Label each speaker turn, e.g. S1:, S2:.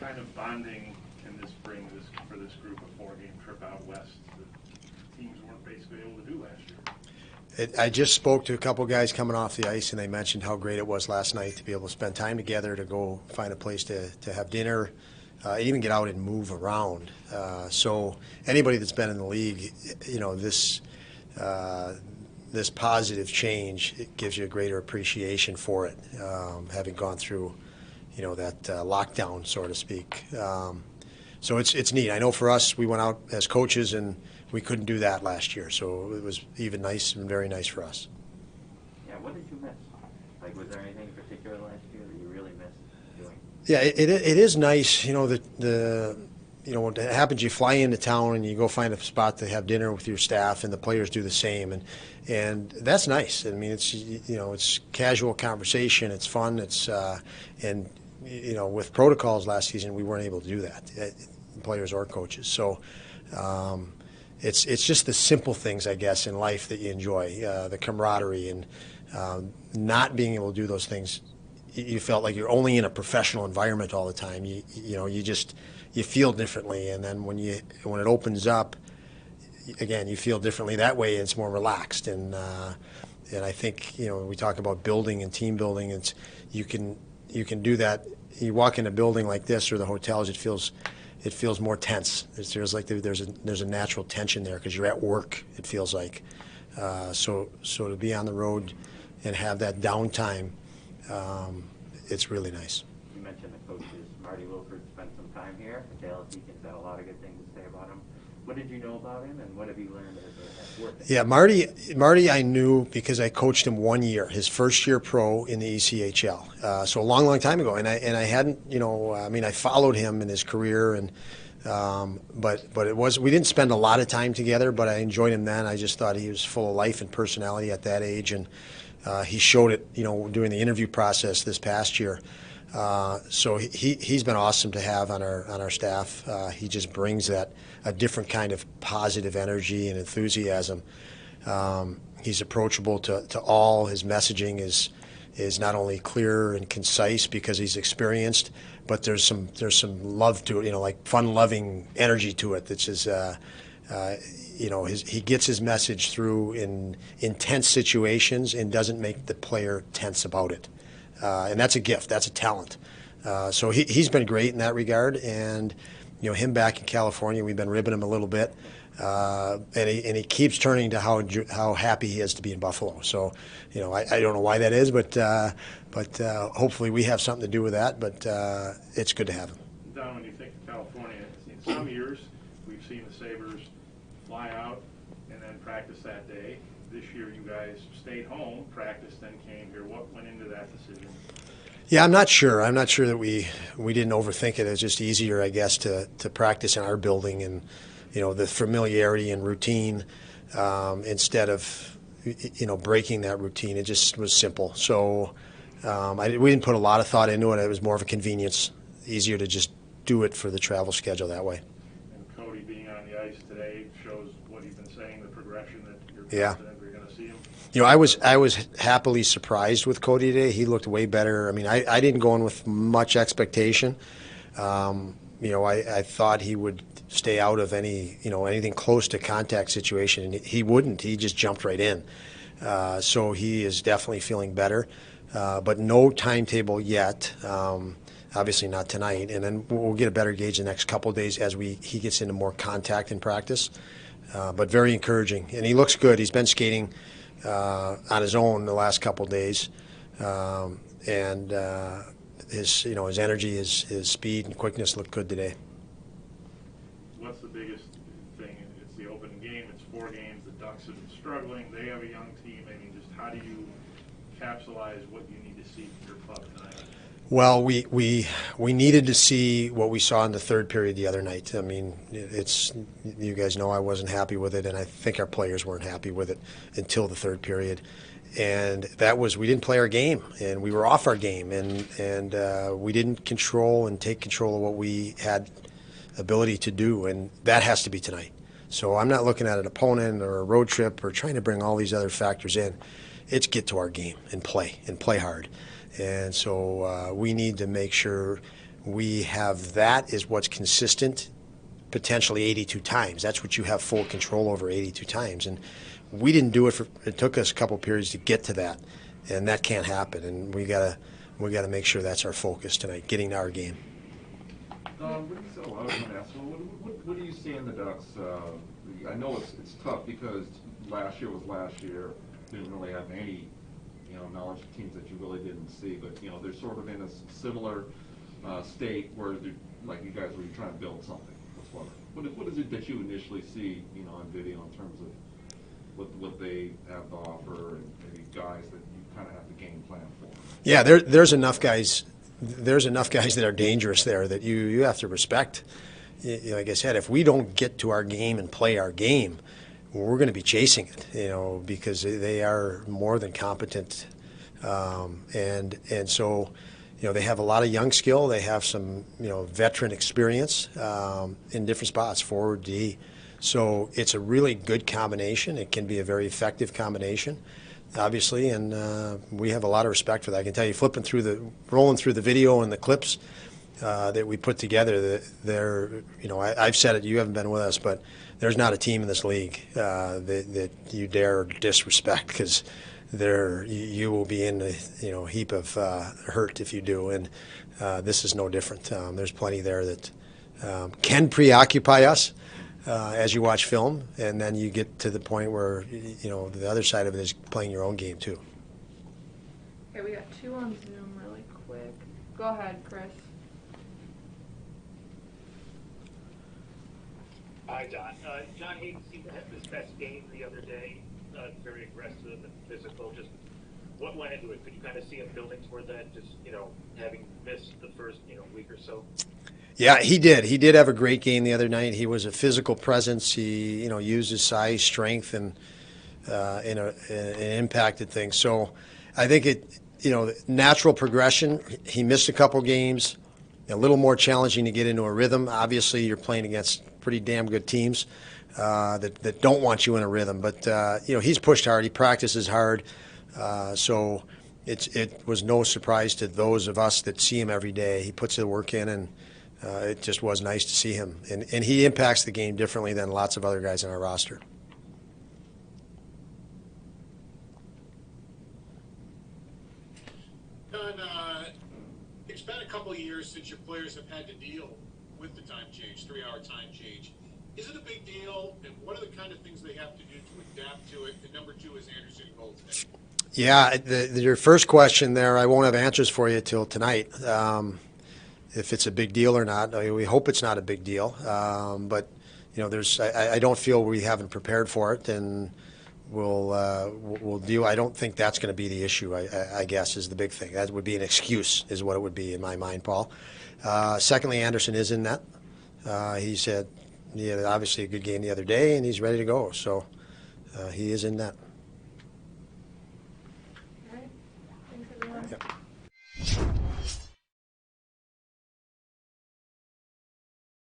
S1: kind of bonding can this bring for this group a 4-game trip out west that teams weren't basically able to do last year?
S2: I just spoke to a couple guys coming off the ice, and they mentioned how great it was last night to be able to spend time together, to go find a place to have dinner, even get out and move around. So anybody that's been in the league, this positive change, it gives you a greater appreciation for it, having gone through, that lockdown, so to speak. So it's neat. I know for us, we went out as coaches and we couldn't do that last year, so it was even nice and very nice for us.
S3: Yeah, what did you miss? Like, was there anything in particular last year that you really missed doing?
S2: Yeah, it is nice. What happens, you fly into town and you go find a spot to have dinner with your staff, and the players do the same, and that's nice. I mean, it's casual conversation, it's fun, with protocols last season we weren't able to do that, players or coaches. So. It's just the simple things, I guess, in life that you enjoy, the camaraderie, and not being able to do those things. You felt like you're only in a professional environment all the time. You feel differently, and then when it opens up, again, you feel differently that way. And it's more relaxed, and I think we talk about building and team building. You can do that. You walk in a building like this or the hotels, it feels more tense. It feels like there's a natural tension there because you're at work, it feels like. So to be on the road and have that downtime, it's really nice.
S3: You mentioned the coaches. Marty Wilford spent some time here. Dale Deacons had a lot of good things to say about him. What did you know about him, and what have you learned as work?
S2: Yeah, Marty I knew because I coached him 1 year, his first year pro in the ECHL. So a long, long time ago, and I hadn't, I followed him in his career, and but we didn't spend a lot of time together, but I enjoyed him then. I just thought he was full of life and personality at that age, and he showed it, during the interview process this past year. So he's been awesome to have on our staff. He just brings a different kind of positive energy and enthusiasm. He's approachable to all. His messaging is not only clear and concise because he's experienced, but there's some love to it, like fun-loving energy to it. That's just he gets his message through in intense situations and doesn't make the player tense about it. And that's a gift. That's a talent. So he's been great in that regard. And him back in California, we've been ribbing him a little bit, and he keeps turning to how happy he is to be in Buffalo. So I don't know why that is, but hopefully we have something to do with that. But it's good to have him.
S1: Don, when you think of California, in some years we've seen the Sabres fly out and then practice that day. This year you guys stayed home, practiced, then came here. What went into that decision?
S2: Yeah, I'm not sure. I'm not sure that we didn't overthink it. It's just easier, I guess, to practice in our building and, the familiarity and routine instead of, breaking that routine. It just was simple. So we didn't put a lot of thought into it. It was more of a convenience, easier to just do it for the travel schedule that way.
S1: And Cody being on the ice today shows what he's been saying, the progression that you're confident we're going to see him.
S2: I was happily surprised with Cody today. He looked way better. I mean, I didn't go in with much expectation. I thought he would stay out of anything close to contact situation, and he wouldn't. He just jumped right in. So he is definitely feeling better, but no timetable yet. Obviously not tonight, and then we'll get a better gauge the next couple of days as he gets into more contact in practice. But very encouraging, and he looks good. He's been skating on his own the last couple of days, and his energy, his speed and quickness look good today.
S1: What's the biggest thing? It's the opening game. It's 4 games. The Ducks have been struggling. They have a young team. I mean, just how do you capsulize what you need to see from your club tonight?
S2: Well, we needed to see what we saw in the third period the other night. I mean, you guys know I wasn't happy with it, and I think our players weren't happy with it until the third period. And that was, we didn't play our game, and we were off our game, and we didn't control and take control of what we had ability to do, and that has to be tonight. So I'm not looking at an opponent or a road trip or trying to bring all these other factors in. It's get to our game and play hard. And so we need to make sure we have that is what's consistent potentially 82 times. That's what you have full control over 82 times. And we didn't do it it took us a couple periods to get to that, and that can't happen. And we gotta make sure that's our focus tonight, getting to our game.
S4: What do you see in the Ducks? I know it's tough because last year was last year. Didn't really have any, knowledge of teams that you really didn't see. But they're sort of in a similar state where, like you guys, were trying to build something. What is it that you initially see, on video in terms of what they have to offer and maybe guys that you kind of have to game plan for?
S2: Yeah, there's enough guys. There's enough guys that are dangerous there that you have to respect. Like I said, if we don't get to our game and play our game, we're going to be chasing it, because they are more than competent, and so, they have a lot of young skill. They have some, veteran experience in different spots, forward, D. So it's a really good combination. It can be a very effective combination, obviously, and we have a lot of respect for that. I can tell you, rolling through the video and the clips that we put together, I've said it, you haven't been with us, but there's not a team in this league that you dare disrespect, because you will be in a heap of hurt if you do, and this is no different. There's plenty there that can preoccupy us as you watch film, and then you get to the point where the other side of it is playing your own game too.
S5: Okay, we got 2 on Zoom really quick. Go ahead, Chris.
S6: Hi, John. John Hayden seemed to have his best game the other day. Very aggressive and physical. Just what went into it? Could you kind of see him building toward that? Just having missed the first week or so.
S2: Yeah, he did. He did have a great game the other night. He was a physical presence. He used his size, strength, and impacted things. So I think natural progression. He missed a couple games. A little more challenging to get into a rhythm. Obviously, you're playing against pretty damn good teams that don't want you in a rhythm. But he's pushed hard. He practices hard. So it was no surprise to those of us that see him every day. He puts the work in, and it just was nice to see him. And he impacts the game differently than lots of other guys on our roster.
S7: It's been a couple of years since your players have had to deal with the time change, 3-hour time change. Is it a big deal, and what are the kind of things they have to do to adapt to it? And number 2 is Anderson goal today.
S2: Yeah, your first question there, I won't have answers for you till tonight. If it's a big deal or not, we hope it's not a big deal. But I don't feel we haven't prepared for it, and we'll deal. I don't think that's going to be the issue. I guess is the big thing. That would be an excuse, is what it would be in my mind, Paul. Secondly, Anderson is in net. He had obviously a good game the other day, and he's ready to go. So he is in net.